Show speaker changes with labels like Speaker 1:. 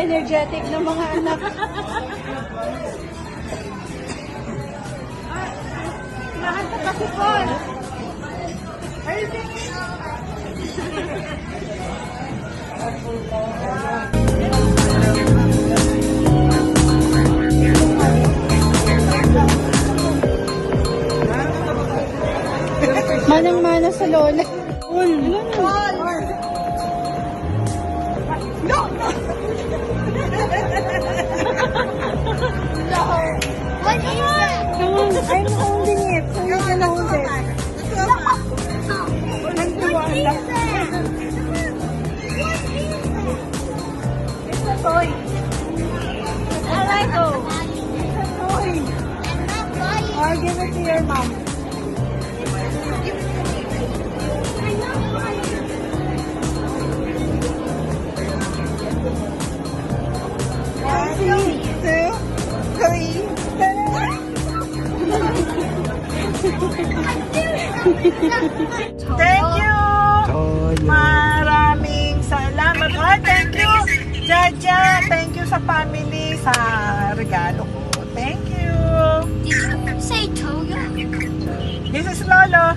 Speaker 1: energetic ng mga anak. Lahat na kasi Paul. Manang-mana sa lola. Paul! Paul! No!
Speaker 2: What is that?
Speaker 1: Come on, I'm holding it. So you can hold it.
Speaker 2: What is that?
Speaker 1: It's a toy.
Speaker 2: I like it.
Speaker 1: It's a toy.
Speaker 2: I'm not buying.
Speaker 1: I'll give it to your mom.
Speaker 2: I'm not buying.
Speaker 1: One, two, three. Thank you! Maraming salamat. Oh, thank you, Jaja. Thank you sa family sa regalo ko. Thank you.
Speaker 2: Did you say Toyo?
Speaker 1: This is Lolo.